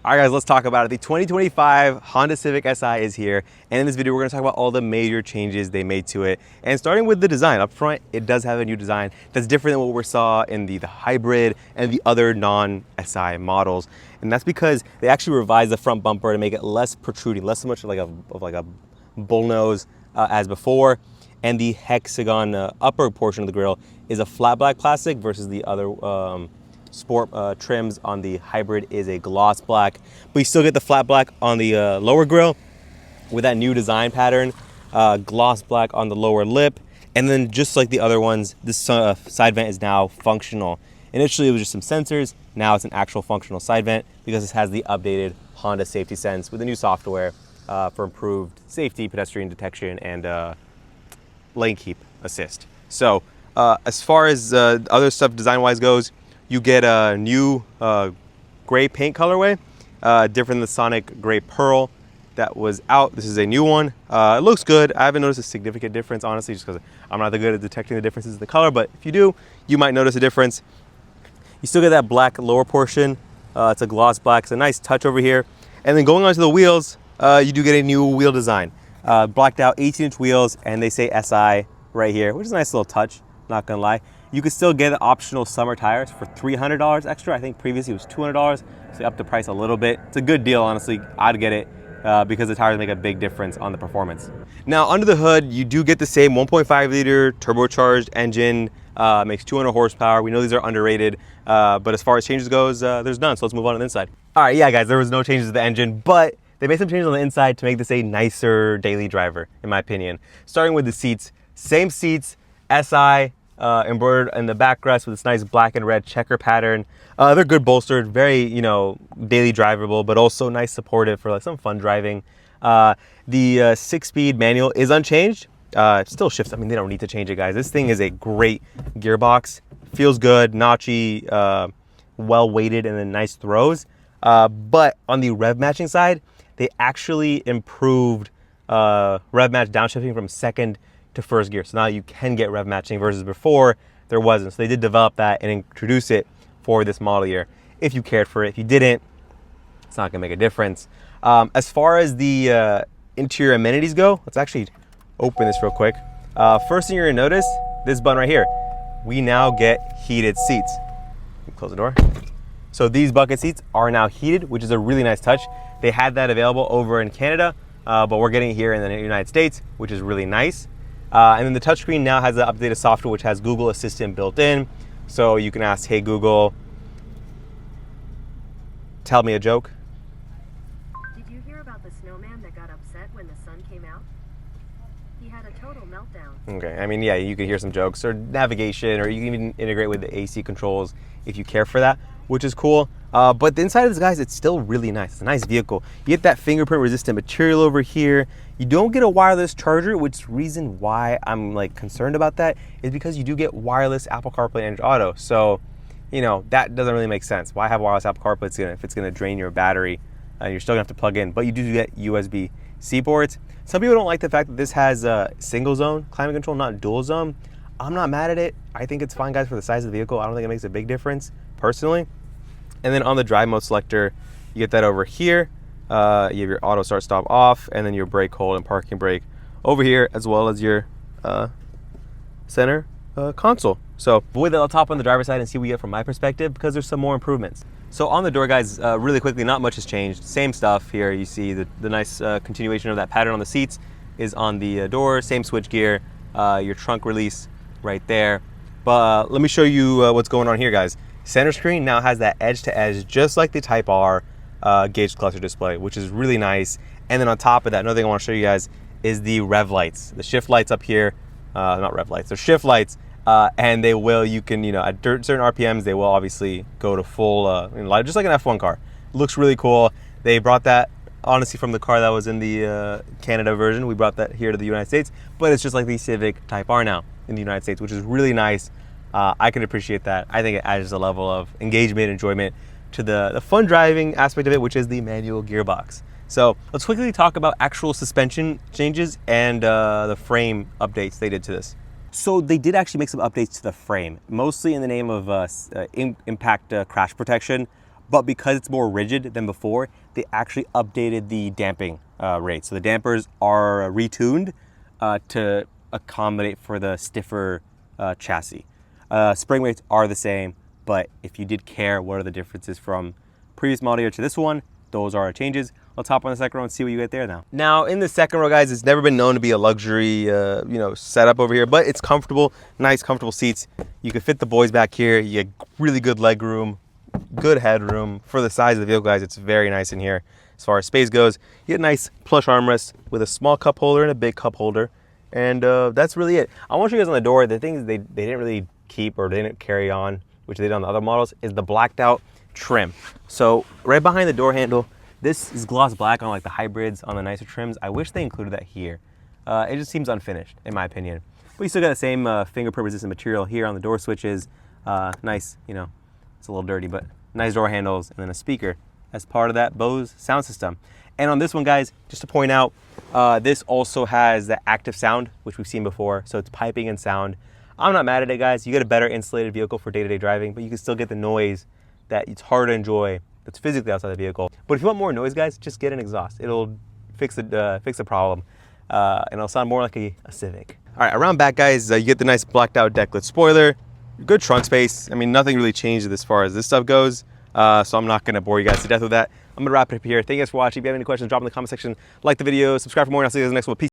All right, guys, let's talk about it. The 2025 Honda Civic Si is here, and in this video, we're gonna talk about all the major changes they made to it. And starting with the design, up front, it does have a new design that's different than what we saw in the hybrid and the other non-Si models. And that's because they actually revised the front bumper to make it less protruding, less so much like a bullnose as before. And the hexagon upper portion of the grille is a flat black plastic versus the other sport trims on the hybrid is a gloss black, but you still get the flat black on the lower grille with that new design pattern, gloss black on the lower lip, and then just like the other ones, this side vent is now functional. Initially it was just some sensors, now it's an actual functional side vent because this has the updated Honda Safety Sense with the new software for improved safety, pedestrian detection, and lane keep assist. So as far as other stuff design-wise goes, you get a new gray paint colorway, different than the Sonic Gray Pearl that was out. This is a new one. It looks good. I haven't noticed a significant difference, honestly, just because I'm not that good at detecting the differences in the color, but if you do, you might notice a difference. You still get that black lower portion. It's a gloss black. It's a nice touch over here. And then going on to the wheels, you do get a new wheel design. Blacked out 18-inch wheels, and they say SI right here, which is a nice little touch, not gonna lie. You could still get optional summer tires for $300 extra. I think previously it was $200, so they upped the price a little bit. It's a good deal, honestly. I'd get it because the tires make a big difference on the performance. Now, under the hood, you do get the same 1.5 liter turbocharged engine, makes 200 horsepower. We know these are underrated, but as far as changes goes, there's none, so let's move on to the inside. All right, yeah, guys, there was no changes to the engine, but they made some changes on the inside to make this a nicer daily driver, in my opinion. Starting with the seats, same seats, SI, embroidered in the backrest with this nice black and red checker pattern. They're good bolstered, very, daily drivable, but also nice supportive for like some fun driving. The 6-speed manual is unchanged. It still shifts. I mean, they don't need to change it, guys. This thing is a great gearbox. Feels good, notchy, well weighted, and then nice throws. But on the rev matching side, they actually improved rev match downshifting from second to first gear. So now you can get rev matching versus before there wasn't. So they did develop that and introduce it for this model year. If you cared for it, if you didn't, it's not gonna make a difference. As far as the interior amenities go, let's actually open this real quick. First thing you're gonna notice, this button right here. We now get heated seats. Close the door. So these bucket seats are now heated, which is a really nice touch. They had that available over in Canada, but we're getting it here in the United States, which is really nice. And then the touchscreen now has the updated software, which has Google Assistant built in. So you can ask, hey Google, tell me a joke. Did you hear about the snowman that got upset when the sun came out? He had a total meltdown. Okay, I mean, yeah, you can hear some jokes or navigation, or you can even integrate with the AC controls if you care for that, which is cool. But the inside of this, guys, it's still really nice. It's a nice vehicle. You get that fingerprint resistant material over here. You don't get a wireless charger, which reason why I'm like concerned about that is because you do get wireless Apple CarPlay and Android Auto. So, that doesn't really make sense. Why have wireless Apple CarPlay if it's gonna drain your battery and you're still gonna have to plug in, but you do get USB-C ports. Some people don't like the fact that this has a single zone climate control, not dual zone. I'm not mad at it. I think it's fine, guys, for the size of the vehicle. I don't think it makes a big difference personally. And then on the drive mode selector, you get that over here. You have your auto start stop off, and then your brake hold and parking brake over here, as well as your center console. So with it, I'll top on the driver's side and see what we get from my perspective, because there's some more improvements. So on the door, guys, really quickly, not much has changed. Same stuff here. You see the nice continuation of that pattern on the seats is on the door. Same switch gear, your trunk release right there. But let me show you what's going on here, guys. Center screen now has that edge-to-edge, just like the Type R gauge cluster display, which is really nice. And then on top of that, another thing I want to show you guys is the rev lights. The shift lights up here, not rev lights, they're shift lights, and they will, you can, at certain RPMs, they will obviously go to full, just like an F1 car. Looks really cool. They brought that, honestly, from the car that was in the Canada version. We brought that here to the United States, but it's just like the Civic Type R now in the United States, which is really nice. I can appreciate that. I think it adds a level of engagement, enjoyment to the fun driving aspect of it, which is the manual gearbox. So let's quickly talk about actual suspension changes and the frame updates they did to this. So they did actually make some updates to the frame, mostly in the name of impact crash protection. but because it's more rigid than before, they actually updated the damping rate. So the dampers are retuned to accommodate for the stiffer chassis. Spring weights are the same, but if you did care what are the differences from previous model year to this one, those are changes. Let's hop on the second row and see what you get there now. Now in the second row, guys, it's never been known to be a luxury setup over here, but it's comfortable, nice comfortable seats. You can fit the boys back here. You get really good leg room, good headroom. For the size of the vehicle, guys, it's very nice in here. As far as space goes, you get a nice plush armrest with a small cup holder and a big cup holder. And that's really it. I want to show you guys on the door, the things they didn't really keep or they didn't carry on, which they did on the other models, is the blacked out trim. So right behind the door handle, this is gloss black on like the hybrids on the nicer trims. I wish they included that here. It just seems unfinished in my opinion. But you still got the same fingerprint resistant material here on the door switches. Nice, it's a little dirty, but nice door handles, and then a speaker as part of that Bose sound system. And on this one, guys, just to point out, this also has the active sound, which we've seen before. So it's piping and sound. I'm not mad at it, guys. You get a better insulated vehicle for day-to-day driving, but you can still get the noise that it's hard to enjoy that's physically outside the vehicle. But if you want more noise, guys, just get an exhaust. It'll fix the problem, and it'll sound more like a Civic. All right, around back, guys, you get the nice blacked out decklet spoiler, good trunk space. I mean, nothing really changed as far as this stuff goes, so I'm not gonna bore you guys to death with that. I'm gonna wrap it up here. Thank you guys for watching. If you have any questions, drop in the comment section, like the video, subscribe for more, and I'll see you guys in the next one. Peace.